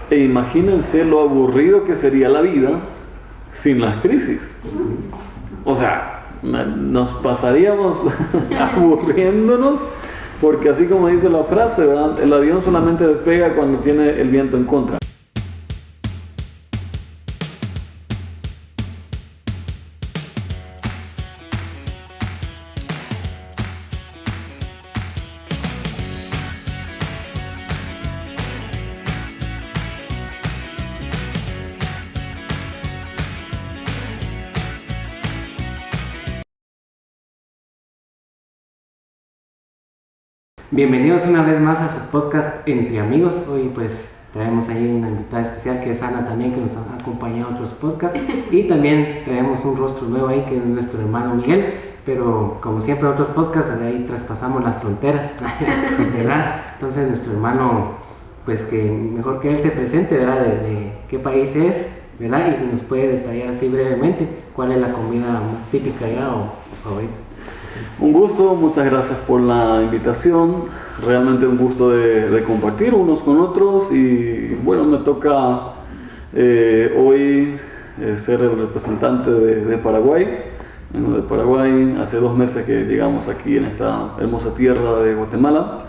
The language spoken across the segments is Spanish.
E imagínense lo aburrido que sería la vida sin las crisis. O sea, nos pasaríamos aburriéndonos, porque así como dice la frase, ¿verdad? El avión solamente despega cuando tiene el viento en contra. Bienvenidos una vez más a su podcast Entre Amigos. Hoy pues traemos ahí una invitada especial que es Ana también, que nos ha acompañado a otros podcasts, y también traemos un rostro nuevo ahí que es nuestro hermano Miguel, pero como siempre en otros podcasts ahí traspasamos las fronteras, ¿verdad? Entonces nuestro hermano, pues que mejor que él se presente, ¿verdad? De qué país es, ¿verdad? Y si nos puede detallar así brevemente cuál es la comida más típica allá o favorita. Un gusto, muchas gracias por la invitación, realmente un gusto de compartir unos con otros. Y bueno, me toca hoy ser el representante de Paraguay. Vengo de Paraguay, hace 2 meses que llegamos aquí en esta hermosa tierra de Guatemala.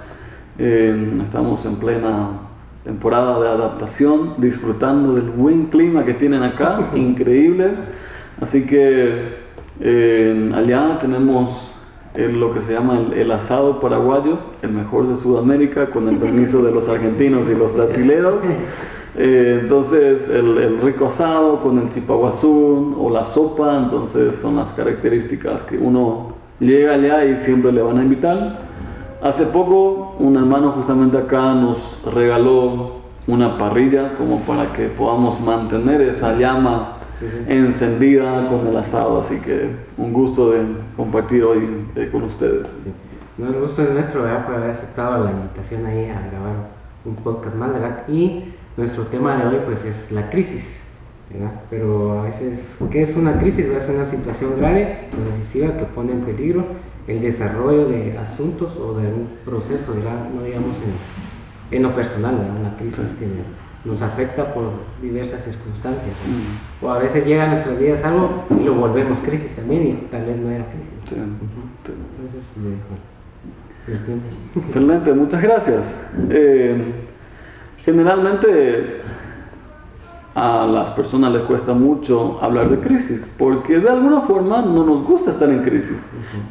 Estamos en plena temporada de adaptación, disfrutando del buen clima que tienen acá, increíble. Así que allá tenemos lo que se llama el asado paraguayo, el mejor de Sudamérica, con el permiso de los argentinos y los brasileros. Entonces el rico asado con el chipaguazú o la sopa, entonces son las características que uno llega allá y siempre le van a invitar. Hace poco un hermano justamente acá nos regaló una parrilla como para que podamos mantener esa llama encendida con el asado, así que un gusto de compartir hoy con ustedes. Sí. No, el gusto es nuestro, ¿verdad? Por haber aceptado la invitación ahí a grabar un podcast más, ¿verdad? Y nuestro tema de hoy pues es la crisis, ¿verdad? Pero a veces, ¿qué es una crisis? Es una situación grave o decisiva que pone en peligro el desarrollo de asuntos o de un proceso, ¿verdad? No digamos en lo personal, ¿verdad? Una crisis que nos afecta por diversas circunstancias, ¿no? O a veces llega a nuestras vidas algo y lo volvemos crisis también, y tal vez no era crisis. Sí. Entonces le dejo el tiempo. Excelente, muchas gracias. Generalmente a las personas les cuesta mucho hablar de crisis, porque de alguna forma no nos gusta estar en crisis.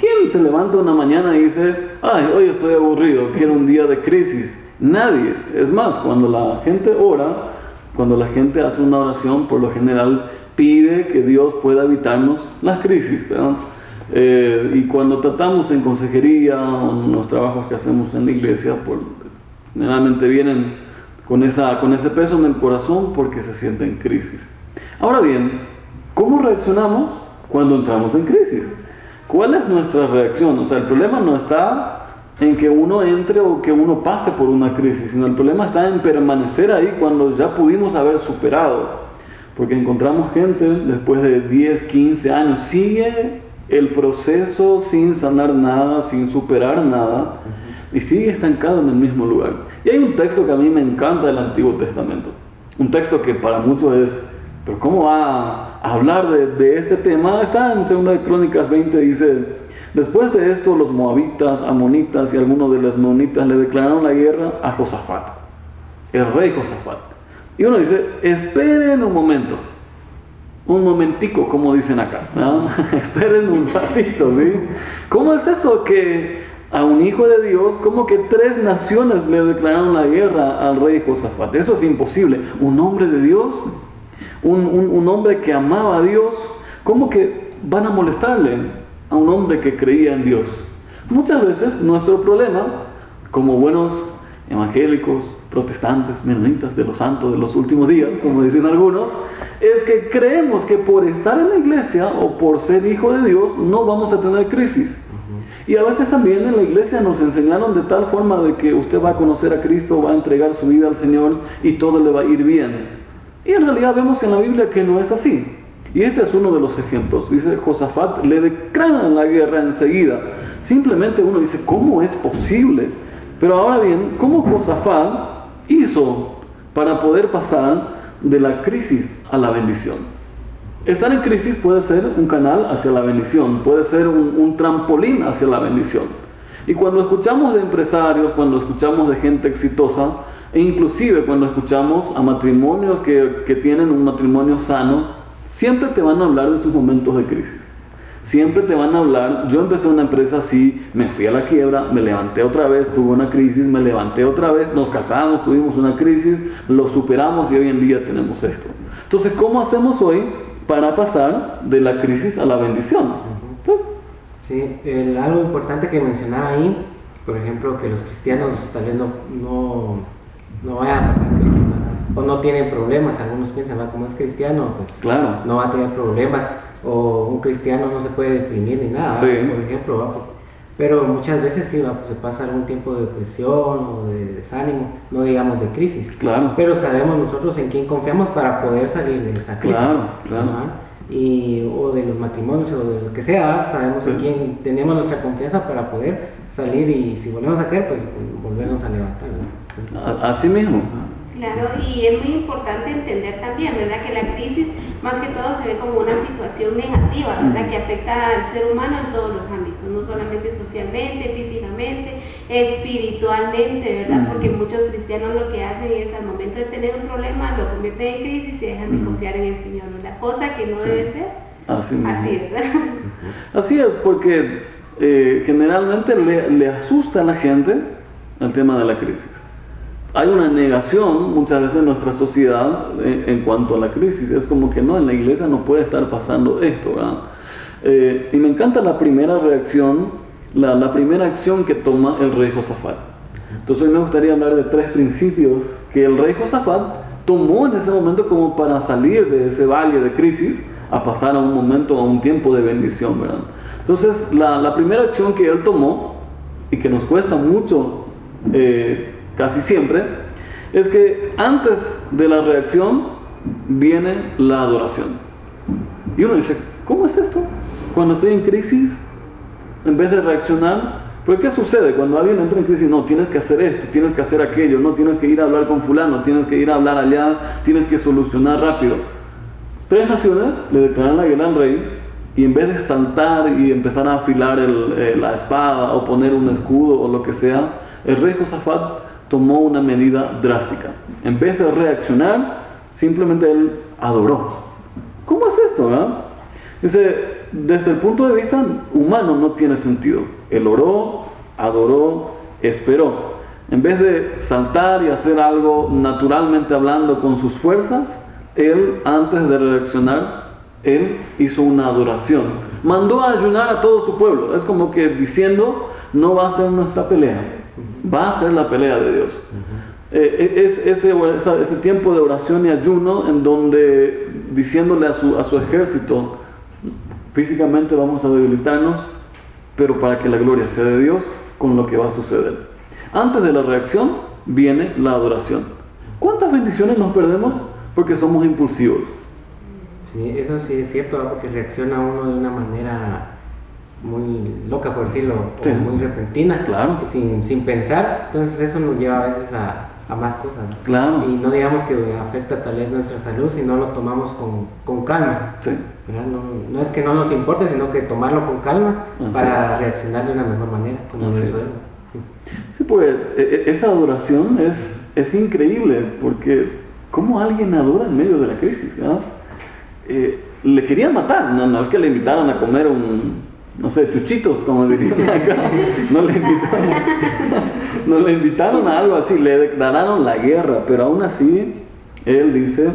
¿Quién se levanta una mañana y dice, ay, hoy estoy aburrido, quiero un día de crisis? Nadie. Es más, cuando la gente ora, cuando la gente hace una oración, por lo general pide que Dios pueda evitarnos las crisis, ¿verdad? Y cuando tratamos en consejería o en los trabajos que hacemos en la iglesia, generalmente vienen con ese peso en el corazón porque se sienten crisis. Ahora bien, ¿cómo reaccionamos cuando entramos en crisis? ¿Cuál es nuestra reacción? O sea, el problema no está en que uno entre o que uno pase por una crisis, sino el problema está en permanecer ahí cuando ya pudimos haber superado, porque encontramos gente después de 10, 15 años, sigue el proceso sin sanar nada, sin superar nada, y sigue estancado en el mismo lugar. Y hay un texto que a mí me encanta del Antiguo Testamento, un texto que para muchos es, pero ¿cómo va a hablar de este tema? Está en 2 Crónicas 20, dice: después de esto, los moabitas, amonitas y algunos de los meunitas le declararon la guerra a Josafat, el rey Josafat. Y uno dice, esperen un momento, un momentico, como dicen acá, ¿no? Esperen un ratito, ¿sí? ¿Cómo es eso que a un hijo de Dios, como que 3 naciones le declararon la guerra al rey Josafat? Eso es imposible. Un hombre de Dios, un hombre que amaba a Dios, ¿cómo que van a molestarle a un hombre que creía en Dios? Muchas veces nuestro problema, como buenos evangélicos, protestantes, menonitas, de los santos de los últimos días, como dicen algunos, es que creemos que por estar en la iglesia o por ser hijo de Dios no vamos a tener crisis. Y a veces también en la iglesia nos enseñaron de tal forma de que usted va a conocer a Cristo, va a entregar su vida al Señor y todo le va a ir bien. Y en realidad vemos en la Biblia que no es así. Y este es uno de los ejemplos. Dice, Josafat le declaran la guerra enseguida. Simplemente uno dice, ¿cómo es posible? Pero ahora bien, ¿cómo Josafat hizo para poder pasar de la crisis a la bendición. Estar en crisis puede ser un canal hacia la bendición, puede ser un trampolín hacia la bendición. Y cuando escuchamos de empresarios, cuando escuchamos de gente exitosa, e inclusive cuando escuchamos a matrimonios que tienen un matrimonio sano, siempre te van a hablar de sus momentos de crisis. Siempre te van a hablar, yo empecé una empresa así, me fui a la quiebra, me levanté otra vez, tuve una crisis, me levanté otra vez, nos casamos, tuvimos una crisis, lo superamos y hoy en día tenemos esto. Entonces, ¿cómo hacemos hoy para pasar de la crisis a la bendición? Sí, algo importante que mencionaba ahí, por ejemplo, que los cristianos tal vez no vayan a pasar crisis, ¿no? O no tienen problemas. Algunos piensan, como es cristiano, pues claro, no va a tener problemas, o un cristiano no se puede deprimir ni nada, sí, por ejemplo, pero muchas veces sí, pues, se pasa algún tiempo de depresión o de desánimo, no digamos de crisis, claro, pero sabemos nosotros en quién confiamos para poder salir de esa crisis, claro. O de los matrimonios o de lo que sea, sabemos en quién tenemos nuestra confianza para poder salir, y si volvemos a caer, pues volvernos a levantar, ¿no? Así mismo. Claro, y es muy importante entender también, ¿verdad?, que la crisis más que todo se ve como una situación negativa, ¿verdad?, que afecta al ser humano en todos los ámbitos, no solamente socialmente, físicamente, espiritualmente, ¿verdad?, porque muchos cristianos lo que hacen es al momento de tener un problema lo convierten en crisis y dejan de confiar en el Señor, ¿verdad?, cosa que no debe ser así, ¿verdad? Así es, porque generalmente le asusta a la gente el tema de la crisis. Hay una negación muchas veces en nuestra sociedad en cuanto a la crisis. Es como que no, en la iglesia no puede estar pasando esto, ¿verdad? Y me encanta la primera reacción, la primera acción que toma el rey Josafat. Entonces hoy me gustaría hablar de 3 principios que el rey Josafat tomó en ese momento como para salir de ese valle de crisis a pasar a un momento, a un tiempo de bendición, ¿verdad? Entonces la primera acción que él tomó, y que nos cuesta mucho casi siempre, es que antes de la reacción viene la adoración. Y uno dice, ¿cómo es esto? Cuando estoy en crisis, en vez de reaccionar, ¿pero qué sucede? Cuando alguien entra en crisis, no, tienes que hacer esto, tienes que hacer aquello, no, tienes que ir a hablar con fulano, tienes que ir a hablar allá, tienes que solucionar rápido. 3 naciones le declaran la guerra al rey, y en vez de saltar y empezar a afilar la espada o poner un escudo o lo que sea, el rey Josafat tomó una medida drástica. En vez de reaccionar, simplemente él adoró. ¿Cómo es esto, verdad? Dice, desde el punto de vista humano no tiene sentido. Él oró, adoró, esperó. En vez de saltar y hacer algo naturalmente hablando con sus fuerzas, él, antes de reaccionar, él hizo una adoración. Mandó a ayunar a todo su pueblo. Es como que diciendo, no va a ser nuestra pelea, va a ser la pelea de Dios. Es ese tiempo de oración y ayuno en donde diciéndole a su ejército, físicamente vamos a debilitarnos, pero para que la gloria sea de Dios con lo que va a suceder. Antes de la reacción viene la adoración. ¿Cuántas bendiciones nos perdemos porque somos impulsivos? Sí, eso sí es cierto, porque reacciona uno de una manera muy loca, por decirlo, sí, o muy repentina, claro, sin pensar. Entonces eso nos lleva a veces a más cosas, ¿no? Claro. Y no digamos que afecta tal vez nuestra salud si no lo tomamos con calma. Sí. No es que no nos importe, sino que tomarlo con calma para es. Reaccionar de una mejor manera, como eso es. Sí, pues esa adoración es increíble, porque ¿cómo alguien adora en medio de la crisis? Le querían matar, no es que le invitaran a comer no sé, chuchitos, como dirían acá. No le invitaron a algo así, le declararon la guerra, pero aún así, él dice,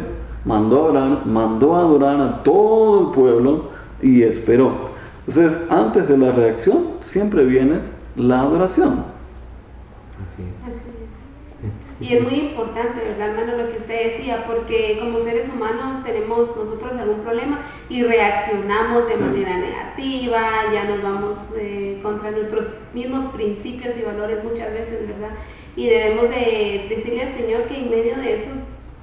mandó a adorar a todo el pueblo y esperó. Entonces, antes de la reacción, siempre viene la adoración. Así es. Y es muy importante, ¿verdad, hermano, lo que usted decía? Porque como seres humanos tenemos nosotros algún problema y reaccionamos de manera negativa, ya nos vamos contra nuestros mismos principios y valores muchas veces, ¿verdad? Y debemos de decirle al Señor que en medio de esos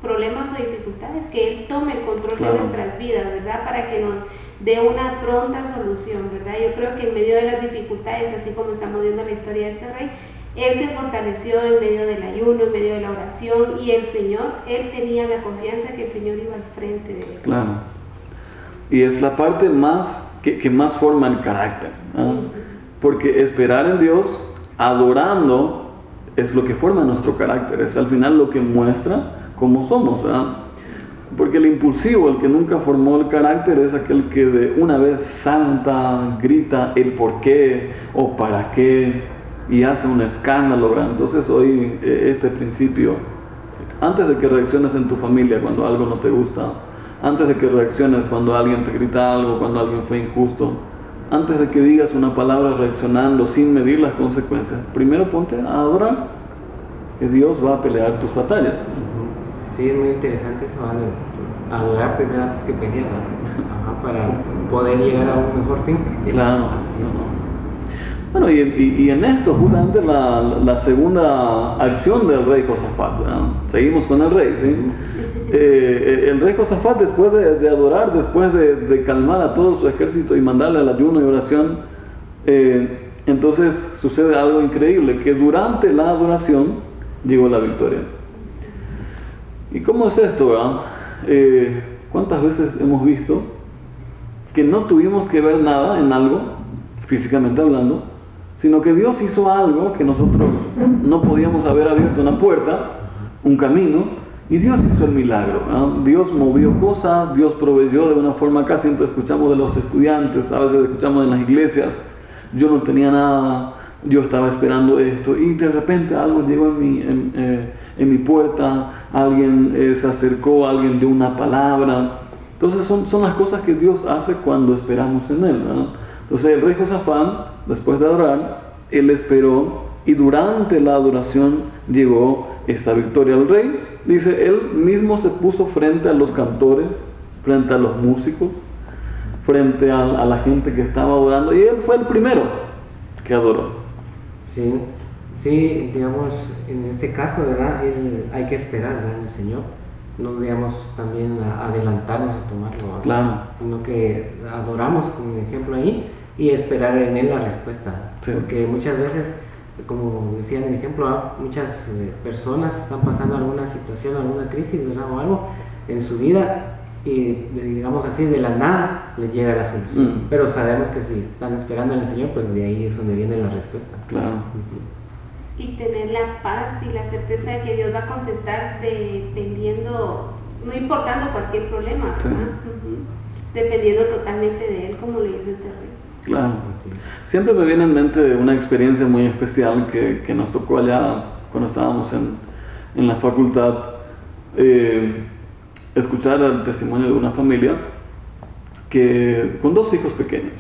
problemas o dificultades, que Él tome el control de nuestras vidas, ¿verdad? Para que nos dé una pronta solución, ¿verdad? Yo creo que en medio de las dificultades, así como estamos viendo la historia de este rey, Él se fortaleció en medio del ayuno, en medio de la oración, y el Señor, él tenía la confianza que el Señor iba al frente de él. Claro. Y es la parte más que más forma el carácter, ¿no? Porque esperar en Dios, adorando, es lo que forma nuestro carácter, es al final lo que muestra cómo somos, ¿verdad? Porque el impulsivo, el que nunca formó el carácter, es aquel que de una vez salta, grita el por qué o para qué y hace un escándalo, ¿verdad? Entonces hoy este principio, antes de que reacciones en tu familia cuando algo no te gusta, antes de que reacciones cuando alguien te grita algo, cuando alguien fue injusto, antes de que digas una palabra reaccionando sin medir las consecuencias, primero ponte a adorar, que Dios va a pelear tus batallas. Sí, es muy interesante eso, ¿vale? Adorar primero antes que pelear, ¿no? Ajá, para poder llegar a un mejor fin. Claro. Bueno, y en esto justamente la segunda acción del rey Josafat, ¿verdad? Seguimos con el rey, ¿sí? El rey Josafat, después de adorar, después de calmar a todo su ejército y mandarle al ayuno y oración, entonces sucede algo increíble, que durante la adoración llegó la victoria. ¿Y cómo es esto, verdad? ¿Cuántas veces hemos visto que no tuvimos que ver nada en algo, físicamente hablando, sino que Dios hizo algo que nosotros no podíamos haber abierto una puerta, un camino, y Dios hizo el milagro, ¿no? Dios movió cosas, Dios proveyó de una forma. Acá siempre escuchamos de los estudiantes, a veces escuchamos en las iglesias, yo no tenía nada, yo estaba esperando esto, y de repente algo llegó en mi puerta, alguien se acercó, alguien dio una palabra. Entonces son las cosas que Dios hace cuando esperamos en Él, ¿no? Entonces el rey Josafat, después de adorar, él esperó, y durante la adoración llegó esa victoria. El rey, dice, él mismo se puso frente a los cantores, frente a los músicos, frente a la gente que estaba adorando, y él fue el primero que adoró. Sí, sí, digamos, en este caso, ¿verdad? Hay que esperar, ¿verdad?, en el Señor. No digamos también adelantarnos a tomarlo, ¿verdad? Claro. Sino que adoramos como ejemplo ahí y esperar en Él la respuesta. Sí. Porque muchas veces, como decía en el ejemplo, muchas personas están pasando alguna situación, alguna crisis, ¿verdad?, o algo en su vida, y digamos así, de la nada les llega la solución. Pero sabemos que si están esperando en el Señor, pues de ahí es donde viene la respuesta. Claro. Y tener la paz y la certeza de que Dios va a contestar dependiendo, no importando cualquier problema, ¿verdad? Sí. Dependiendo totalmente de Él, como lo dice este rey. Claro. Siempre me viene en mente una experiencia muy especial que nos tocó allá cuando estábamos en la facultad, escuchar el testimonio de una familia con 2 hijos pequeños,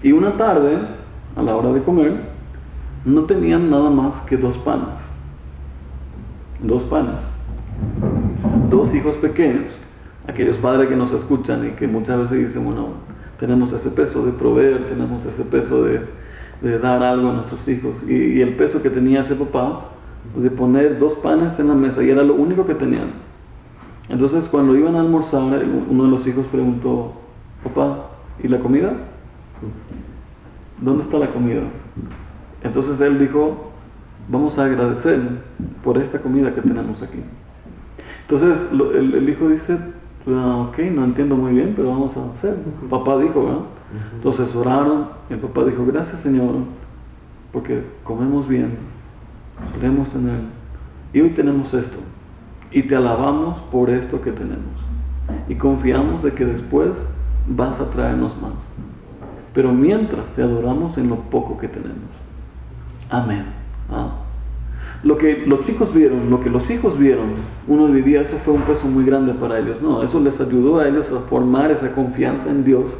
y una tarde, a la hora de comer, no tenían nada más que 2 panes. 2 panes. 2 hijos pequeños. Aquellos padres que nos escuchan y que muchas veces dicen, bueno, tenemos ese peso de proveer, tenemos ese peso de dar algo a nuestros hijos, y el peso que tenía ese papá de poner 2 panes en la mesa, y era lo único que tenían. Entonces cuando iban a almorzar, uno de los hijos preguntó, papá, ¿y la comida? ¿Dónde está la comida? Entonces él dijo, vamos a agradecer por esta comida que tenemos aquí. Entonces el hijo dice, ok, no entiendo muy bien, pero vamos a hacer. Papá dijo, ¿verdad? Entonces oraron, y el papá dijo, gracias Señor, porque comemos bien, solemos tener, y hoy tenemos esto, y te alabamos por esto que tenemos, y confiamos de que después vas a traernos más, pero mientras te adoramos en lo poco que tenemos. Amén. Lo que los chicos vieron, lo que los hijos vieron, uno diría, eso fue un peso muy grande para ellos. No, eso les ayudó a ellos a formar esa confianza en Dios,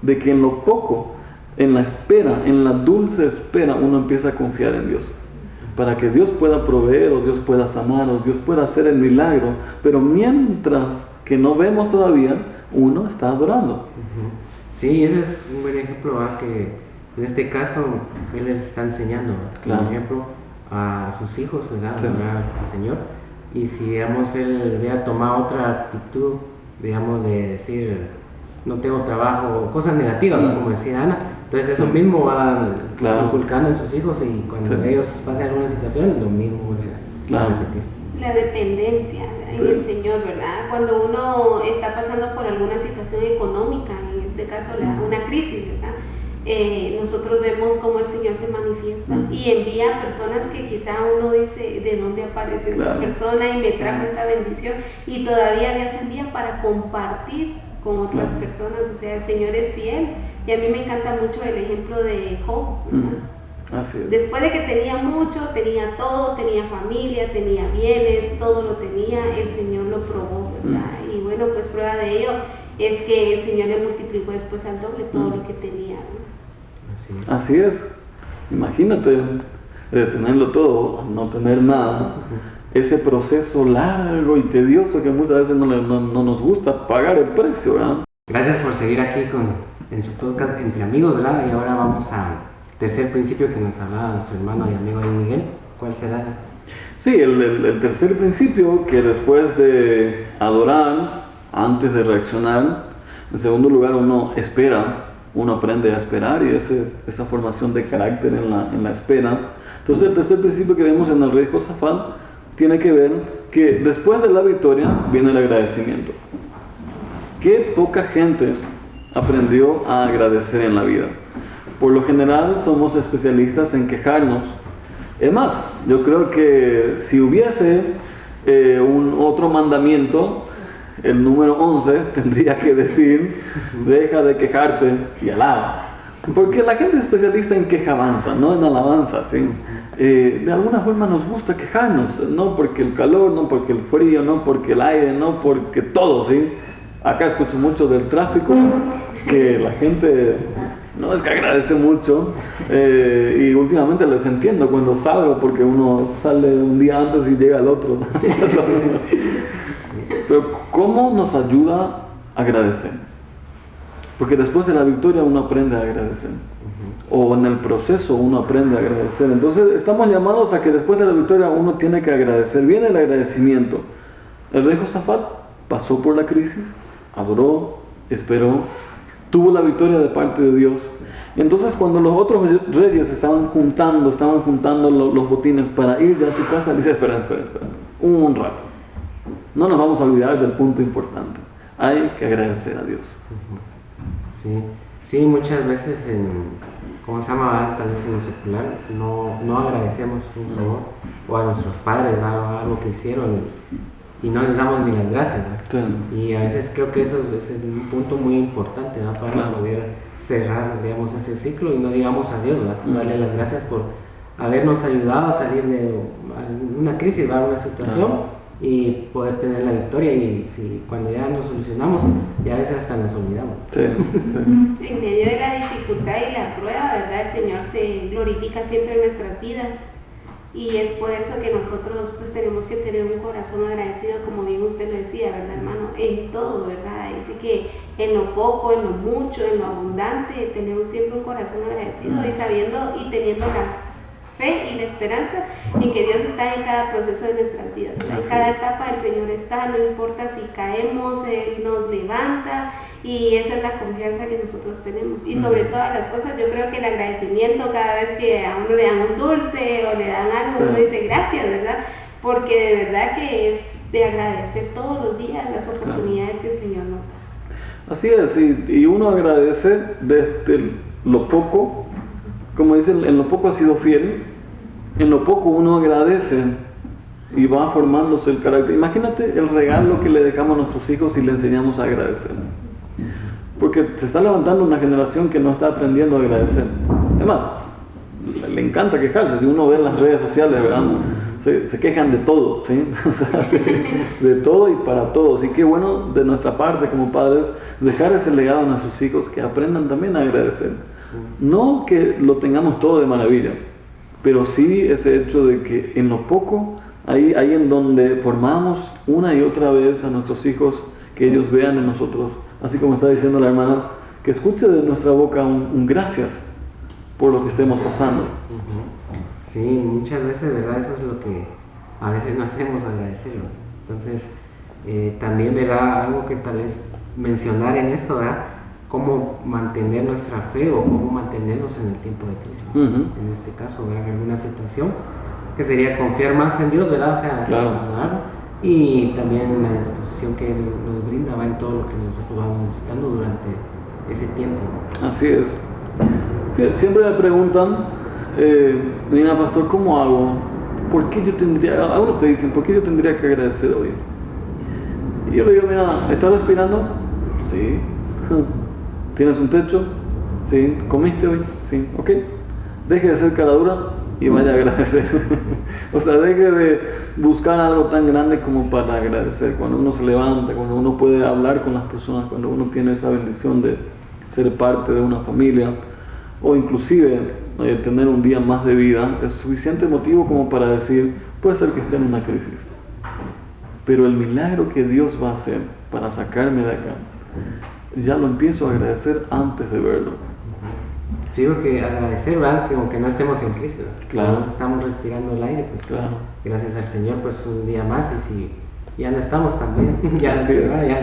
de que en lo poco, en la espera, en la dulce espera, uno empieza a confiar en Dios, para que Dios pueda proveer, o Dios pueda sanar, o Dios pueda hacer el milagro. Pero mientras que no vemos todavía, uno está adorando. Sí, ese es un buen ejemplo, ¿verdad? Que en este caso Él les está enseñando, claro, por ejemplo, a sus hijos, ¿verdad? Sí. Al Señor. Y si, digamos, Él hubiera tomado otra actitud, digamos, de decir, no tengo trabajo, cosas negativas, ¿no?, como decía Ana, Entonces eso mismo va Claro. inculcando en sus hijos y cuando Sí. ellos pasen alguna situación, lo mismo Claro. repetir. La dependencia en Sí. el Señor, ¿verdad? Cuando uno está pasando por alguna situación económica, en este caso una crisis, ¿verdad? Nosotros vemos cómo el Señor se manifiesta y envía personas que quizá uno dice, ¿de dónde apareció esta persona y me trajo esta bendición? Y todavía Dios envía para compartir con otras personas, o sea, el Señor es fiel. Y a mí me encanta mucho el ejemplo de Job, ¿verdad? Así es. Después de que tenía mucho, tenía todo, tenía familia, tenía bienes, todo lo tenía, el Señor lo probó, ¿verdad? Y bueno, pues prueba de ello es que el Señor le multiplicó después al doble todo lo que tenía, ¿no? Así es. Imagínate de tenerlo todo, a no tener nada. Ese proceso largo y tedioso que muchas veces no nos gusta pagar el precio, ¿verdad? Gracias por seguir aquí en su podcast Entre Amigos, ¿verdad? Y ahora vamos al tercer principio que nos hablaba nuestro hermano y amigo ahí Miguel. ¿Cuál será? Sí, el tercer principio, que después de adorar, antes de reaccionar, en segundo lugar uno espera, uno aprende a esperar y esa formación de carácter en la espera. Entonces el tercer principio que vemos en el rey Josafat tiene que ver que después de la victoria viene el agradecimiento. Qué poca gente aprendió a agradecer en la vida. Por lo general somos especialistas en quejarnos. Es más, yo creo que si hubiese un otro mandamiento, el número 11 tendría que decir: deja de quejarte y alaba. Porque la gente es especialista en quejabanza, no en alabanza, ¿sí? De alguna forma nos gusta quejarnos, no porque el calor, no porque el frío, no porque el aire, no porque todo, ¿sí? Acá escucho mucho del tráfico, que la gente no es que agradece mucho, y últimamente les entiendo cuando salgo, porque uno sale un día antes y llega al otro. Pero ¿cómo nos ayuda a agradecer? Porque después de la victoria uno aprende a agradecer. O en el proceso uno aprende a agradecer. Entonces estamos llamados a que después de la victoria uno tiene que agradecer. Viene el agradecimiento. El rey Josafat pasó por la crisis, adoró, esperó, tuvo la victoria de parte de Dios. Entonces cuando los otros reyes estaban juntando los botines para ir ya a su casa, dice: espera, un rato. No nos vamos a olvidar del punto importante. Hay que agradecer a Dios. Sí, muchas veces ¿cómo se llama? Tal vez en lo secular no agradecemos un favor o a nuestros padres, ¿no? Algo que hicieron y no les damos ni las gracias, ¿no? Sí. Y a veces creo que eso es un punto muy importante, ¿no? Para poder cerrar, digamos, ese ciclo y no digamos adiós, ¿no? Darle las gracias por habernos ayudado a salir de una crisis, ¿no? Una situación. Y poder tener la victoria, y cuando ya nos solucionamos, ya a veces hasta nos olvidamos. Sí. En medio de la dificultad y la prueba, ¿verdad? El Señor se glorifica siempre en nuestras vidas, y es por eso que nosotros pues tenemos que tener un corazón agradecido, como bien usted lo decía, ¿verdad, hermano? En todo, ¿verdad? Dice que en lo poco, en lo mucho, en lo abundante, tener siempre un corazón agradecido y sabiendo y teniendo la fe y la esperanza en que Dios está en cada proceso de nuestras vidas, ¿verdad? En cada etapa el Señor está, no importa si caemos, Él nos levanta, y esa es la confianza que nosotros tenemos. Y sobre todas las cosas, yo creo que el agradecimiento, cada vez que a uno le dan un dulce o le dan algo, uno dice gracias, ¿verdad? Porque de verdad que es de agradecer todos los días las oportunidades que el Señor nos da. Así es, y uno agradece desde lo poco. Como dicen, en lo poco ha sido fiel, en lo poco uno agradece y va formándose el carácter. Imagínate el regalo que le dejamos a nuestros hijos y le enseñamos a agradecer. Porque se está levantando una generación que no está aprendiendo a agradecer. Además, le encanta quejarse. Si uno ve en las redes sociales, ¿verdad? Se quejan de todo, ¿sí? O sea, de todo y para todos. Y qué bueno de nuestra parte como padres dejar ese legado a nuestros hijos, que aprendan también a agradecer. No que lo tengamos todo de maravilla, pero sí ese hecho de que en lo poco, ahí en donde formamos una y otra vez a nuestros hijos, que ellos vean en nosotros, así como está diciendo la hermana, que escuche de nuestra boca un gracias por lo que estemos pasando. Sí, muchas veces, ¿verdad? Eso es lo que a veces no hacemos, agradecerlo. Entonces, también, ¿verdad? Algo que tal vez mencionar en esto, ¿verdad? cómo mantener nuestra fe o cómo mantenernos en el tiempo de crisis. En este caso, ¿verdad? Alguna situación que sería confiar más en Dios, ¿verdad? O sea, claro. Y también la disposición que Él nos brinda en todo lo que nosotros vamos necesitando durante ese tiempo. Así es. Sí, siempre me preguntan, mira, pastor, ¿cómo hago? ¿Por qué yo tendría, algunos te dicen, ¿por qué yo tendría que agradecer hoy? Y yo le digo, mira, ¿estás respirando? Sí. ¿Tienes un techo? Sí. ¿Comiste hoy? Sí. Ok. Deje de hacer cara dura y vaya a agradecer. O sea, deje de buscar algo tan grande como para agradecer. Cuando uno se levanta, cuando uno puede hablar con las personas, cuando uno tiene esa bendición de ser parte de una familia, o inclusive tener un día más de vida, es suficiente motivo como para decir, puede ser que esté en una crisis, pero el milagro que Dios va a hacer para sacarme de acá, ya lo empiezo a agradecer antes de verlo. Sí, porque agradecer, ¿verdad? Sí, aunque no estemos en crisis, ¿verdad? Claro. Cuando estamos respirando el aire, pues claro. Gracias al Señor, pues un día más, y si ya no estamos también, ya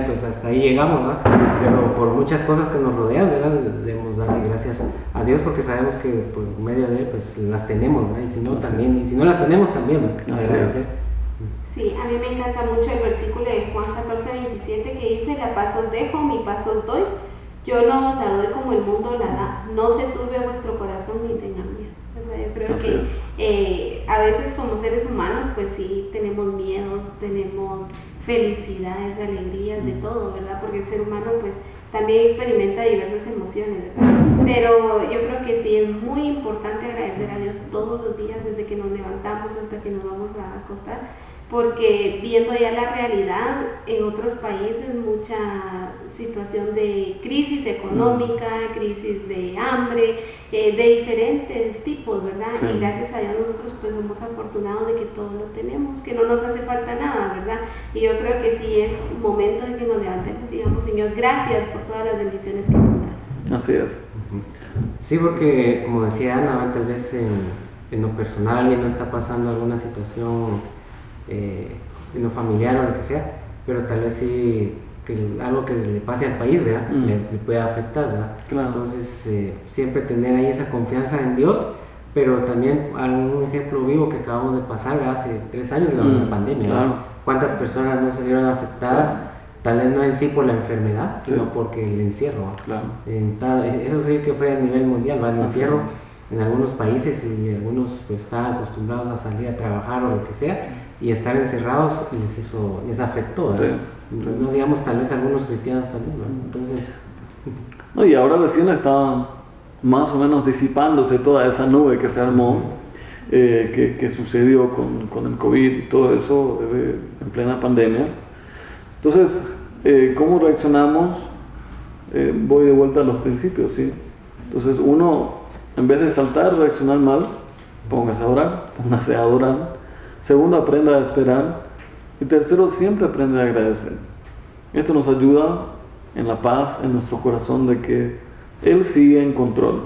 pues hasta ahí llegamos, ¿verdad? Pero por muchas cosas que nos rodean, ¿verdad? Debemos darle gracias a Dios, porque sabemos que por medio de Él pues las tenemos, ¿verdad? Y si no, también, y si no las tenemos también, ¿verdad? Agradecer. Sí, a mí me encanta mucho el versículo de Juan 14:27 que dice: la paz os dejo, mi paz os doy, yo no os la doy como el mundo la da, no se turbe vuestro corazón ni tenga miedo. Yo creo que a veces como seres humanos pues sí tenemos miedos, tenemos felicidades, alegrías, de todo, ¿verdad? Porque el ser humano pues también experimenta diversas emociones, ¿verdad? Pero yo creo que sí es muy importante agradecer a Dios todos los días, desde que nos levantamos hasta que nos vamos a acostar, porque viendo ya la realidad en otros países, mucha situación de crisis económica, crisis de hambre, de diferentes tipos, ¿verdad? Sí. Y gracias a Dios nosotros pues somos afortunados de que todo lo tenemos, que no nos hace falta nada, ¿verdad? Y yo creo que sí es momento de que nos levantemos y digamos: Señor, gracias por todas las bendiciones que nos das. Así es. Sí, porque como decía Ana, tal vez en lo personal alguien no está pasando alguna situación en lo familiar o lo que sea, pero tal vez sí que algo que le pase al país, ¿verdad? Le puede afectar, ¿verdad? Claro. Entonces siempre tener ahí esa confianza en Dios, pero también un ejemplo vivo que acabamos de pasar, ¿verdad? Hace 3 años, la pandemia, claro. ¿Cuántas personas no se vieron afectadas? Claro. Tal vez no en sí por la enfermedad, sino porque el encierro, claro. Eso sí que fue a nivel mundial, ¿verdad? El encierro en algunos países, y algunos pues estaban acostumbrados a salir a trabajar o lo que sea, y estar encerrados les afectó, ¿verdad? Sí. No digamos tal vez algunos cristianos también, ¿no? Entonces... No, y ahora recién está más o menos disipándose toda esa nube que se armó, que sucedió con el COVID y todo eso en plena pandemia. Entonces, ¿cómo reaccionamos? Voy de vuelta a los principios, ¿sí? Entonces uno, en vez de saltar, reaccionar mal, póngase a orar, póngase a adorar. Segundo, aprenda a esperar. Y tercero, siempre aprende a agradecer. Esto nos ayuda en la paz, en nuestro corazón, de que Él sigue en control,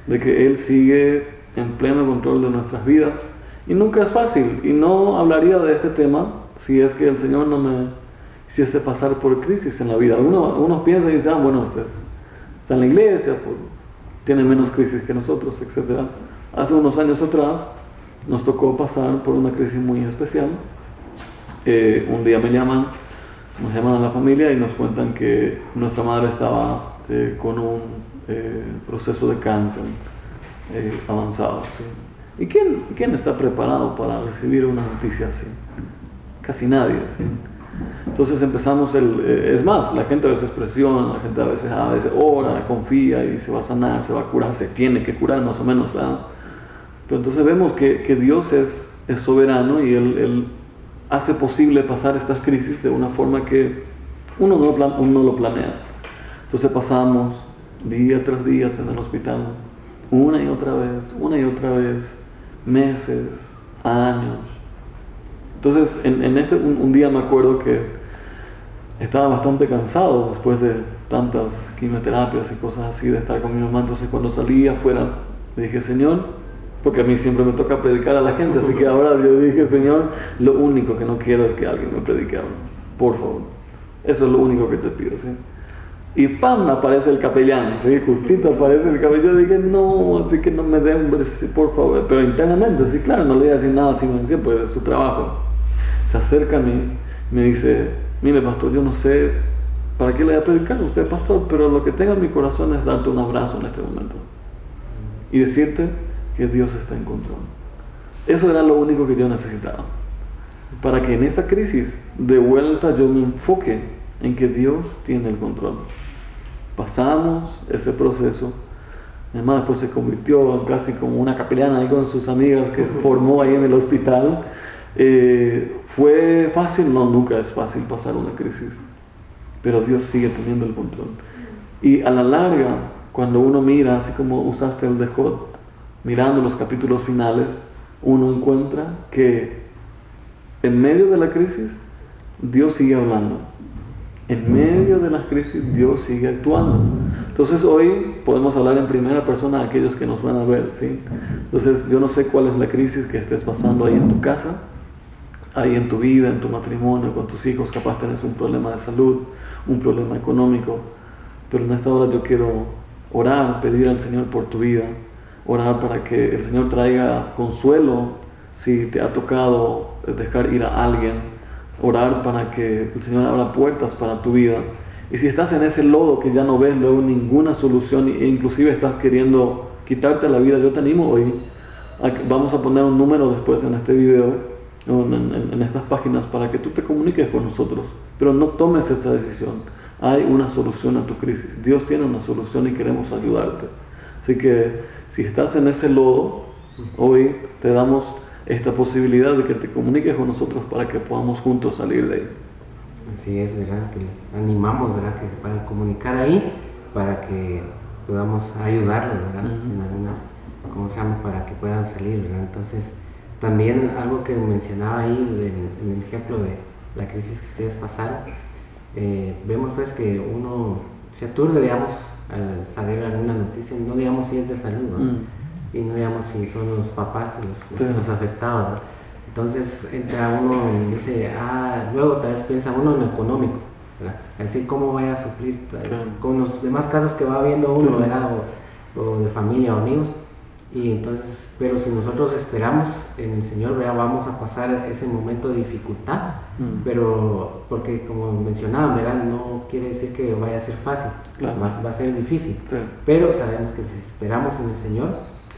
de que Él sigue en pleno control de nuestras vidas. Y nunca es fácil. Y no hablaría de este tema si es que el Señor no me hiciese pasar por crisis en la vida. Algunos piensan y dicen: bueno, usted está en la iglesia, tiene menos crisis que nosotros, etc. Hace unos años atrás nos tocó pasar por una crisis muy especial. Un día nos llaman a la familia y nos cuentan que nuestra madre estaba con un proceso de cáncer avanzado, ¿sí? ¿Y quién está preparado para recibir una noticia así? Casi nadie, ¿sí? Entonces empezamos es más, la gente a veces presiona, la gente a veces ora, confía y se va a sanar, se va a curar, se tiene que curar más o menos, ¿verdad? Pero entonces vemos que Dios es soberano y Él hace posible pasar estas crisis de una forma que uno no lo planea. Entonces pasamos día tras día en el hospital, una y otra vez, meses, años. Entonces un día me acuerdo que estaba bastante cansado después de tantas quimioterapias y cosas así, de estar con mi mamá. Entonces cuando salí afuera le dije: Señor, porque a mí siempre me toca predicar a la gente, así que ahora yo dije: Señor, lo único que no quiero es que alguien me predique a mí, por favor, eso es lo único que te pido, ¿sí? y ¡pam! Aparece el capellán, ¿sí? Justito aparece el capellán. Yo dije, no, así que no me den, por favor. Pero internamente, sí, claro, no le iba a decir nada, sino decía, pues es su trabajo. Se acerca a mí, me dice, mire pastor, yo no sé para qué le voy a predicar a usted, pastor, pero lo que tenga en mi corazón es darte un abrazo en este momento y decirte que Dios está en control. Eso era lo único que yo necesitaba, para que en esa crisis de vuelta yo me enfoque en que Dios tiene el control. Pasamos ese proceso. Además, después se convirtió casi como una capellana ahí con sus amigas que formó ahí en el hospital. ¿Fue fácil? No, nunca es fácil pasar una crisis, pero Dios sigue teniendo el control. Y a la larga, cuando uno mira, así como usaste el de Job, mirando los capítulos finales, uno encuentra que en medio de la crisis Dios sigue hablando. En medio de la crisis Dios sigue actuando. Entonces hoy podemos hablar en primera persona a aquellos que nos van a ver, ¿sí? Entonces yo no sé cuál es la crisis que estés pasando ahí en tu casa, ahí en tu vida, en tu matrimonio, con tus hijos. Capaz tenés un problema de salud, un problema económico, pero en esta hora yo quiero orar, pedir al Señor por tu vida, orar para que el Señor traiga consuelo si te ha tocado dejar ir a alguien, orar para que el Señor abra puertas para tu vida. Y si estás en ese lodo que ya no ves luego ninguna solución e inclusive estás queriendo quitarte la vida, yo te animo hoy, vamos a poner un número después en este video, en estas páginas, para que tú te comuniques con nosotros, pero no tomes esta decisión. Hay una solución a tu crisis, Dios tiene una solución y queremos ayudarte. Así que si estás en ese lodo, hoy te damos esta posibilidad de que te comuniques con nosotros para que podamos juntos salir de ahí. Así es, ¿verdad? Que les animamos, ¿verdad? Que se puedan comunicar ahí para que podamos ayudarlos, ¿verdad? En alguna, ¿cómo se llama? Para que puedan salir, ¿verdad? Entonces, también algo que mencionaba ahí en el ejemplo de la crisis que ustedes pasaron, vemos pues que uno se aturde, digamos, al saber alguna noticia, no digamos si es de salud, ¿no? Y no digamos si son los papás los afectados, ¿no? Entonces entra uno y dice, luego tal vez piensa uno en lo económico, ¿verdad? Así cómo vaya a suplir con los demás casos que va viendo uno, ¿verdad? O de familia o amigos. Y entonces, pero si nosotros esperamos en el Señor, ¿verdad? Vamos a pasar ese momento de dificultad, pero porque como mencionaba, ¿verdad? No quiere decir que vaya a ser fácil, claro. va a ser difícil, pero sabemos que si esperamos en el Señor,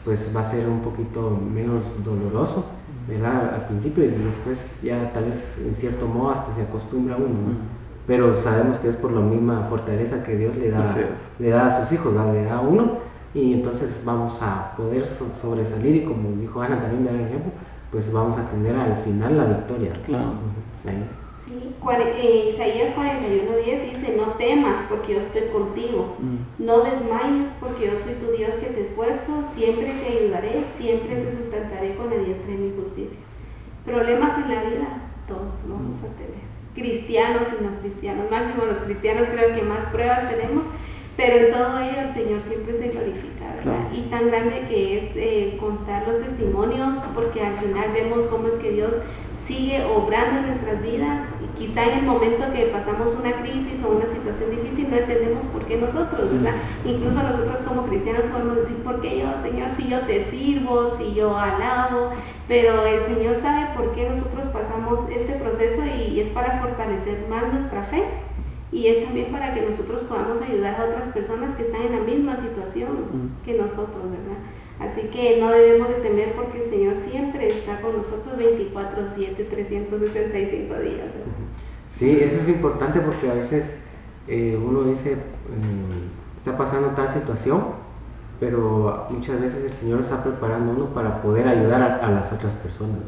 pues va a ser un poquito menos doloroso, ¿verdad? Al principio, y después ya tal vez en cierto modo hasta se acostumbra uno, ¿no? Pero sabemos que es por la misma fortaleza que Dios le da a sus hijos, ¿verdad? Le da a uno, y entonces vamos a poder sobresalir, y como dijo Ana también, dar el ejemplo, pues vamos a tener al final la victoria. Claro. Sí, Isaías 41:10 dice, no temas porque yo estoy contigo, no desmayes porque yo soy tu Dios que te esfuerzo, siempre te ayudaré, siempre te sustentaré con la diestra de mi justicia. Problemas en la vida, todos vamos a tener, cristianos y no cristianos, máximo los cristianos creo que más pruebas tenemos, pero en todo ello el Señor siempre se glorifica, ¿verdad? Claro. Y tan grande que es contar los testimonios, porque al final vemos cómo es que Dios sigue obrando en nuestras vidas, y quizá en el momento que pasamos una crisis o una situación difícil no entendemos por qué nosotros, ¿verdad? Incluso nosotros como cristianos podemos decir, ¿por qué yo, Señor? Si yo te sirvo, si yo alabo, pero el Señor sabe por qué nosotros pasamos este proceso, y es para fortalecer más nuestra fe, y es también para que nosotros podamos ayudar a otras personas que están en la misma situación que nosotros, ¿verdad? Así que no debemos de temer porque el Señor siempre está con nosotros 24/7, 365 días, ¿verdad? Sí, eso es importante porque a veces uno dice, está pasando tal situación, pero muchas veces el Señor está preparando a uno para poder ayudar a las otras personas,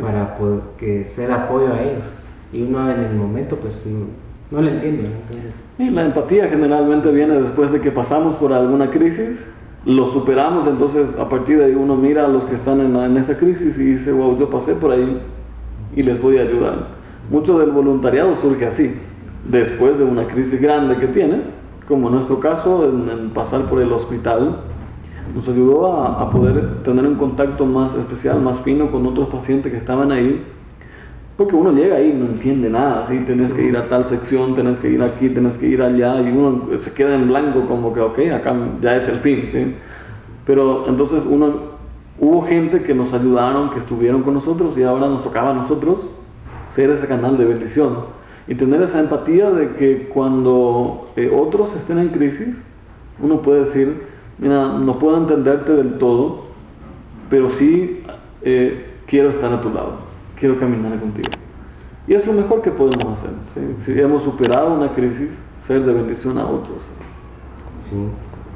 para poder que ser apoyo a ellos, y uno en el momento pues no lo entiende, ¿no? Entonces, y la empatía generalmente viene después de que pasamos por alguna crisis, lo superamos, entonces a partir de ahí uno mira a los que están en esa crisis y dice, wow, yo pasé por ahí y les voy a ayudar. Mucho del voluntariado surge así, después de una crisis grande que tiene, como en nuestro caso, en pasar por el hospital, nos ayudó a poder tener un contacto más especial, más fino con otros pacientes que estaban ahí, Porque uno llega ahí y no entiende nada, ¿sí? Tenés que ir a tal sección, tenés que ir aquí, tenés que ir allá, y uno se queda en blanco como que, ok, acá ya es el fin, ¿sí? Pero entonces hubo gente que nos ayudaron, que estuvieron con nosotros, y ahora nos tocaba a nosotros ser ese canal de bendición y tener esa empatía de que cuando otros estén en crisis, uno puede decir, mira, no puedo entenderte del todo, pero sí quiero estar a tu lado, quiero caminar contigo. Y es lo mejor que podemos hacer, ¿sí? Si hemos superado una crisis, ser de bendición a otros. Sí.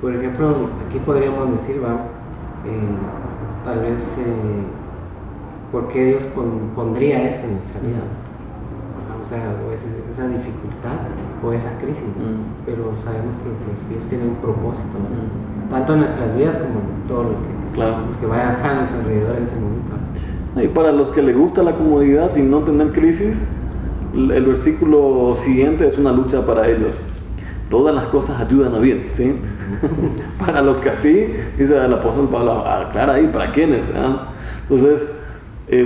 Por ejemplo, aquí podríamos decir, tal vez, ¿por qué Dios pondría esto en nuestra vida? O sea, o esa dificultad o esa crisis, pero sabemos que pues, Dios tiene un propósito, tanto en nuestras vidas como en todo los que vayan a estar a nuestro alrededor en ese momento. Y para los que les gusta la comodidad y no tener crisis, el versículo siguiente es una lucha para ellos. Todas las cosas ayudan a bien, ¿sí? Para los que así, dice el apóstol Pablo, aclara ahí, ¿para quiénes? Entonces,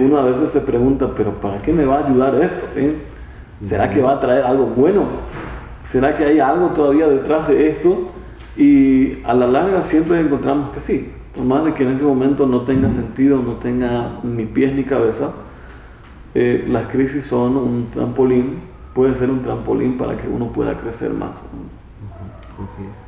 uno a veces se pregunta, ¿pero para qué me va a ayudar esto? ¿Sí? ¿Será que va a traer algo bueno? ¿Será que hay algo todavía detrás de esto? Y a la larga siempre encontramos que sí. Por más de que en ese momento no tenga sentido, no tenga ni pies ni cabeza, las crisis son un trampolín, puede ser un trampolín para que uno pueda crecer más.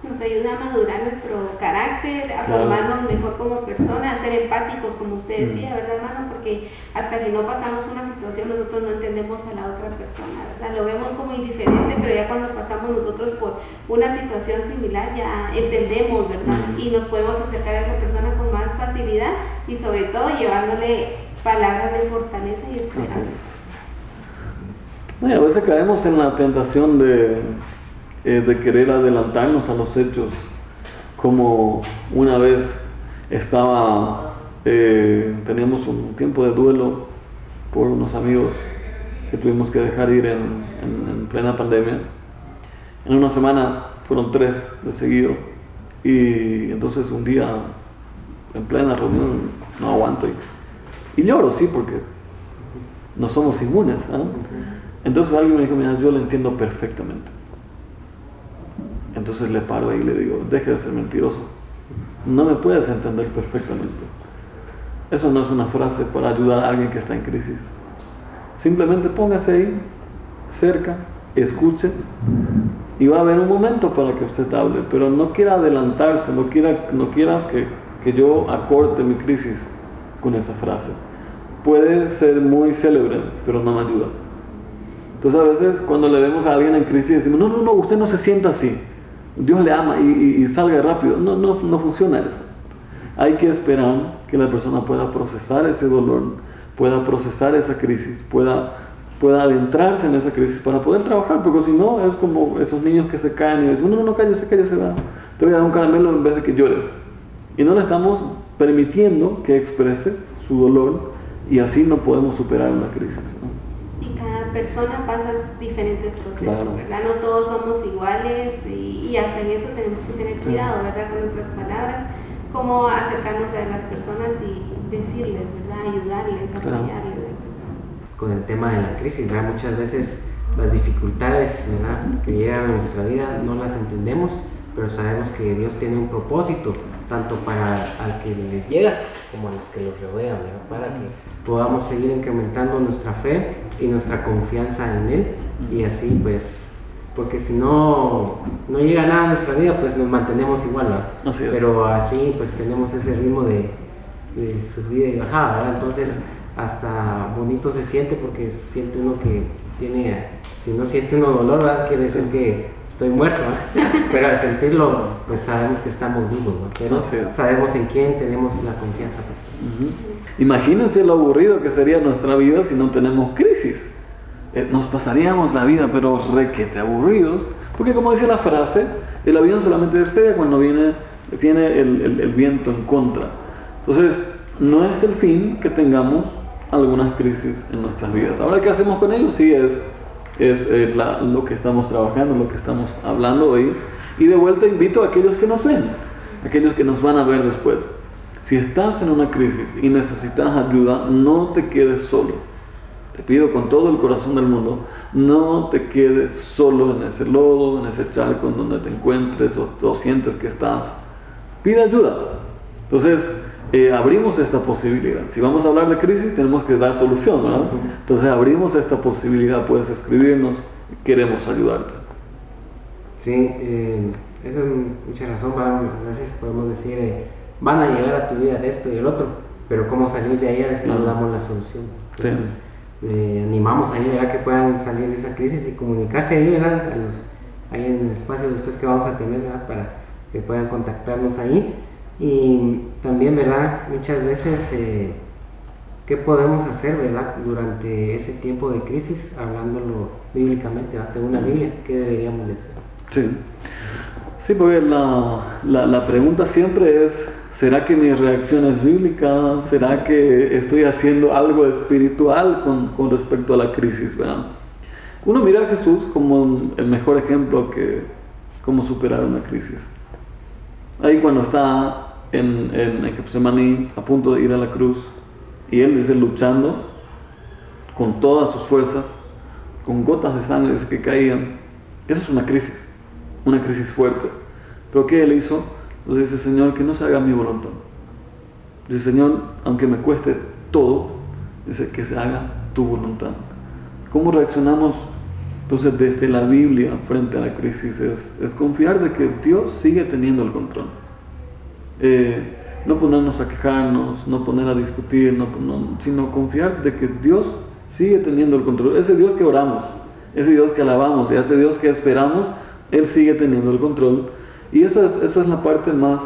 Nos ayuda a madurar nuestro carácter, a formarnos mejor como personas, a ser empáticos, como usted decía, ¿verdad, hermano? Porque hasta que no pasamos una situación, nosotros no entendemos a la otra persona, ¿verdad? Lo vemos como indiferente, pero ya cuando pasamos nosotros por una situación similar, ya entendemos, ¿verdad? Y nos podemos acercar a esa persona con más facilidad y sobre todo llevándole palabras de fortaleza y esperanza. Y a veces caemos en la tentación de querer adelantarnos a los hechos, como una vez teníamos un tiempo de duelo por unos amigos que tuvimos que dejar ir en plena pandemia. En unas semanas fueron 3 de seguido, y entonces un día en plena reunión no aguanto y lloro, sí, porque no somos inmunes, ¿eh? Entonces alguien me dijo, mira, yo lo entiendo perfectamente. Entonces le paro y le digo, deje de ser mentiroso, no me puedes entender perfectamente. Eso no es una frase para ayudar a alguien que está en crisis. Simplemente póngase ahí, cerca, escuche, y va a haber un momento para que usted hable, pero no quiera adelantarse, no quieras que yo acorte mi crisis con esa frase. Puede ser muy célebre, pero no me ayuda. Entonces a veces cuando le vemos a alguien en crisis decimos, no, usted no se sienta así, Dios le ama y salga rápido. No funciona eso. Hay que esperar que la persona pueda procesar ese dolor, pueda procesar esa crisis, pueda adentrarse en esa crisis para poder trabajar, porque si no es como esos niños que se caen y dicen, no, cállese, va. Te voy a dar un caramelo en vez de que llores. Y no le estamos permitiendo que exprese su dolor, y así no podemos superar una crisis, ¿no? Y cada persona pasa diferentes procesos, ¿verdad? No todos somos iguales, y hasta en eso tenemos que tener cuidado, ¿verdad? Con nuestras palabras, cómo acercarnos a las personas y decirles, ¿verdad? Ayudarles, apoyarles, ¿verdad? Con el tema de la crisis, ¿verdad? Muchas veces las dificultades, ¿verdad?, que llegan a nuestra vida no las entendemos, pero sabemos que Dios tiene un propósito, tanto para al que le llega como a los que los rodean, ¿verdad? Para que podamos seguir incrementando nuestra fe y nuestra confianza en Él, y así pues, porque si no llega nada a nuestra vida, pues nos mantenemos igual, ¿verdad? Así es. Pero así pues tenemos ese ritmo de subida y bajada, ¿verdad? Entonces hasta bonito se siente, porque siente uno que tiene, si no siente uno dolor, ¿verdad?, quiere decir que estoy muerto, ¿no? Pero al sentirlo, pues sabemos que estamos vivos, ¿no? Pero sabemos en quién tenemos la confianza. Pues. Imagínense lo aburrido que sería nuestra vida si no tenemos crisis. Nos pasaríamos la vida, pero requete aburridos, porque como dice la frase, el avión solamente despega cuando tiene el viento en contra. Entonces, no es el fin que tengamos algunas crisis en nuestras vidas. Ahora, ¿qué hacemos con ellos? Sí, es lo que estamos trabajando, lo que estamos hablando hoy. Y de vuelta invito a aquellos que nos ven, aquellos que nos van a ver después. Si estás en una crisis y necesitas ayuda, no te quedes solo. te pido con todo el corazón del mundo, no te quedes solo en ese lodo, en ese charco en donde te encuentres o sientes que estás. Pide ayuda. Entonces, abrimos esta posibilidad. Si vamos a hablar de crisis, tenemos que dar solución, ¿verdad? Entonces, abrimos esta posibilidad. Puedes escribirnos, queremos ayudarte. Sí, eso es mucha razón. A veces podemos decir, van a llegar a tu vida de esto y el otro, pero cómo salir de ahí, a veces no damos la solución. Entonces, animamos ahí, ¿verdad? Que puedan salir de esa crisis y comunicarse ahí, ¿verdad? Ahí en el espacio después que vamos a tener, ¿verdad? Para que puedan contactarnos ahí. Y también, ¿verdad? Muchas veces, ¿qué podemos hacer, ¿verdad? Durante ese tiempo de crisis, hablándolo bíblicamente, ¿verdad? Según la Biblia, ¿qué deberíamos de hacer? Sí, porque la pregunta siempre es, ¿será que mi reacción es bíblica? ¿Será que estoy haciendo algo espiritual con respecto a la crisis, ¿verdad? Uno mira a Jesús como el mejor ejemplo que cómo superar una crisis. Ahí cuando está en Getsemaní a punto de ir a la cruz y él dice luchando con todas sus fuerzas, con gotas de sangre que caían, eso es una crisis fuerte. Pero ¿qué él hizo? Entonces dice, Señor, que no se haga mi voluntad. Dice, Señor, aunque me cueste todo, dice que se haga tu voluntad. ¿Cómo reaccionamos entonces desde la Biblia frente a la crisis? Es confiar de que Dios sigue teniendo el control. No ponernos a quejarnos, no poner a discutir, sino confiar de que Dios sigue teniendo el control. Ese Dios que oramos, ese Dios que alabamos y ese Dios que esperamos, Él sigue teniendo el control. Y eso es la parte más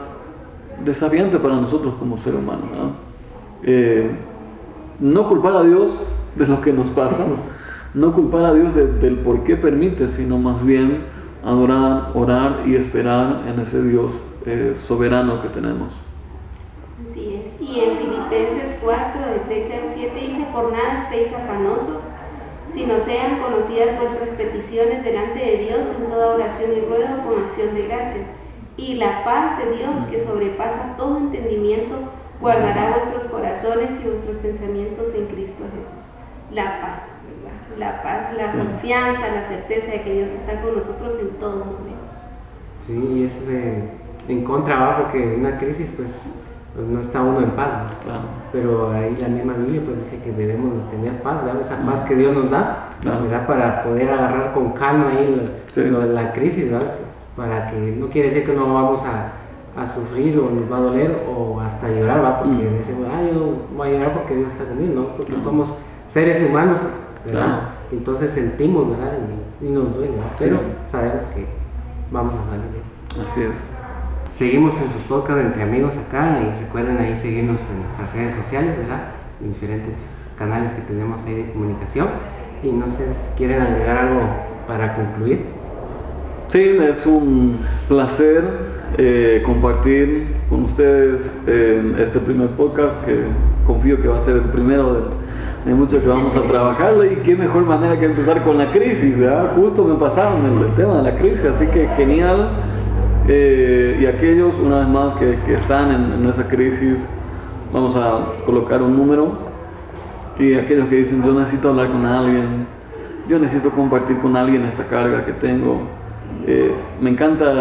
desafiante para nosotros como ser humano, no culpar a Dios de lo que nos pasa, no culpar a Dios del por qué permite, sino más bien adorar, orar y esperar en ese Dios soberano que tenemos. Así es. Y en Filipenses 4, del 6 al 7 dice, por nada estéis afanosos, sino sean conocidas vuestras peticiones delante de Dios en toda oración y ruego con acción de gracias. Y la paz de Dios, que sobrepasa todo entendimiento, guardará vuestros corazones y vuestros pensamientos en Cristo Jesús. La paz, ¿verdad? La paz, la confianza, la certeza de que Dios está con nosotros en todo momento. Sí, y eso en contra va, porque en una crisis pues no está uno en paz, ¿no? Claro. Pero ahí la misma Biblia pues dice que debemos tener paz, ¿verdad? Esa paz que Dios nos da, ¿verdad? Para poder agarrar con calma ahí la crisis, ¿verdad? Para que no quiere decir que no vamos a sufrir o nos va a doler o hasta llorar, ¿va? Porque decimos, yo voy a llorar porque Dios está conmigo, ¿no? Porque somos seres humanos, ¿verdad? Entonces sentimos, ¿verdad? Y nos duele, ¿verdad? Pero sabemos que vamos a salir bien. Así es. Seguimos en su podcast Entre Amigos acá y recuerden ahí seguirnos en nuestras redes sociales, ¿verdad? En diferentes canales que tenemos ahí de comunicación. Y no sé si quieren agregar algo para concluir. Sí, es un placer compartir con ustedes este primer podcast que confío que va a ser el primero de muchos que vamos a trabajar, y qué mejor manera que empezar con la crisis, ¿verdad? Justo me pasaron el tema de la crisis, así que genial. Y aquellos, una vez más, que están en esa crisis, vamos a colocar un número, y aquellos que dicen, yo necesito hablar con alguien, yo necesito compartir con alguien esta carga que tengo. Me encantan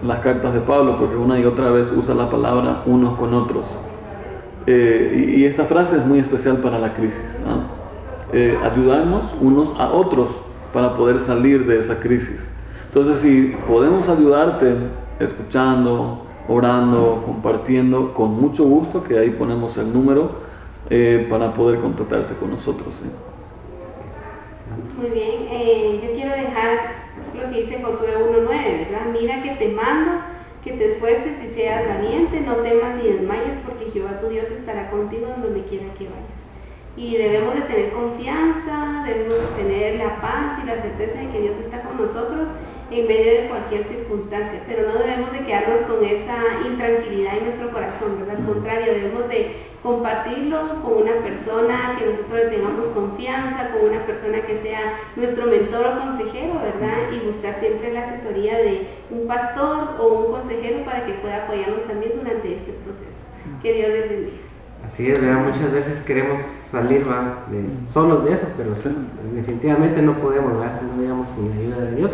las cartas de Pablo porque una y otra vez usa la palabra unos con otros, y esta frase es muy especial para la crisis, ¿no? Ayudarnos unos a otros para poder salir de esa crisis. Entonces, si podemos ayudarte escuchando, orando, compartiendo, con mucho gusto, que ahí ponemos el número para poder contactarse con nosotros, ¿sí? Muy bien, yo quiero dejar lo que dice Josué 1:9, ¿verdad? Mira que te mando, que te esfuerces y seas valiente, no temas ni desmayes, porque Jehová tu Dios estará contigo en donde quiera que vayas. Y debemos de tener confianza, debemos de tener la paz y la certeza de que Dios está con nosotros en medio de cualquier circunstancia, pero no debemos de quedarnos con esa intranquilidad en nuestro corazón, ¿verdad? Al contrario, debemos de compartirlo con una persona que nosotros le tengamos confianza, con una persona que sea nuestro mentor o consejero, ¿verdad? Y buscar siempre la asesoría de un pastor o un consejero para que pueda apoyarnos también durante este proceso. Que Dios les bendiga. Así es, ¿verdad? Muchas veces queremos salir solos de eso, pero definitivamente no podemos, ¿verdad? No digamos sin la ayuda de Dios,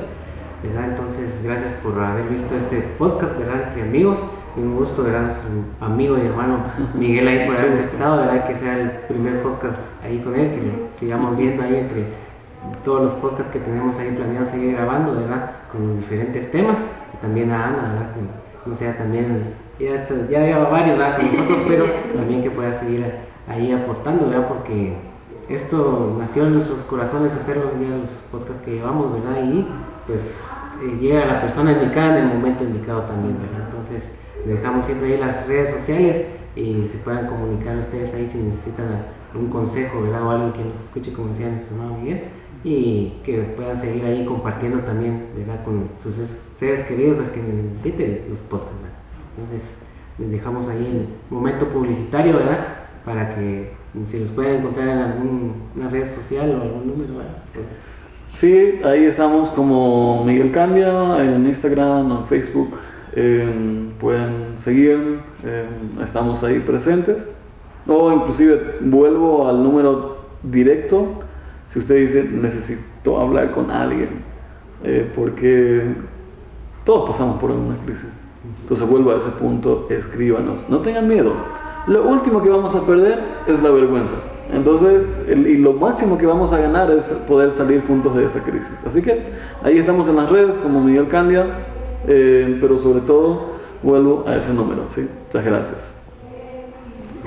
¿verdad? Entonces, gracias por haber visto este podcast, ¿verdad? Entre amigos, un gusto, ¿verdad? Nuestro amigo y hermano Miguel ahí por haber aceptado, ¿verdad? Que sea el primer podcast ahí con él, que lo sigamos viendo ahí entre todos los podcasts que tenemos ahí planeados seguir grabando, ¿verdad? Con diferentes temas, y también a Ana, ¿verdad? Que no sea también, ya había varios, ¿verdad? Con nosotros, pero también que pueda seguir ahí aportando, ¿verdad? Porque esto nació en nuestros corazones hacerlo ya los podcasts que llevamos, ¿verdad? Y pues llega la persona indicada en el momento indicado también, ¿verdad? Entonces dejamos siempre ahí las redes sociales y se puedan comunicar ustedes ahí si necesitan un consejo, ¿verdad? O alguien que nos escuche, como decía nuestro hermano Miguel, y que puedan seguir ahí compartiendo también, ¿verdad? Con sus seres queridos al que necesiten los podcasts, ¿verdad? Entonces les dejamos ahí el momento publicitario, ¿verdad? Para que si los pueden encontrar en alguna red social o algún número, ¿verdad? Sí, ahí estamos como Miguel Candia en Instagram o en Facebook. Pueden seguir, estamos ahí presentes. O inclusive vuelvo al número directo si usted dice necesito hablar con alguien, porque todos pasamos por alguna crisis. Entonces vuelvo a ese punto, escríbanos, no tengan miedo. Lo último que vamos a perder es la vergüenza. Entonces, y lo máximo que vamos a ganar es poder salir juntos de esa crisis. Así que ahí estamos en las redes como Miguel Candia, pero sobre todo vuelvo a ese número, ¿sí? Muchas gracias.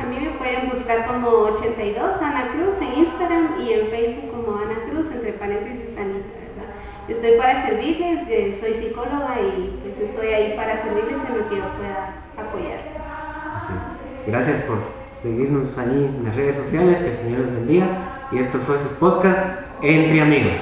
A mí me pueden buscar como 82 Ana Cruz en Instagram y en Facebook como Ana Cruz, entre paréntesis Anita, ¿verdad? Estoy para servirles, soy psicóloga y pues estoy ahí para servirles en lo que yo pueda apoyarles. Gracias por seguirnos ahí en las redes sociales, que el Señor les bendiga. Y esto fue su podcast Entre Amigos.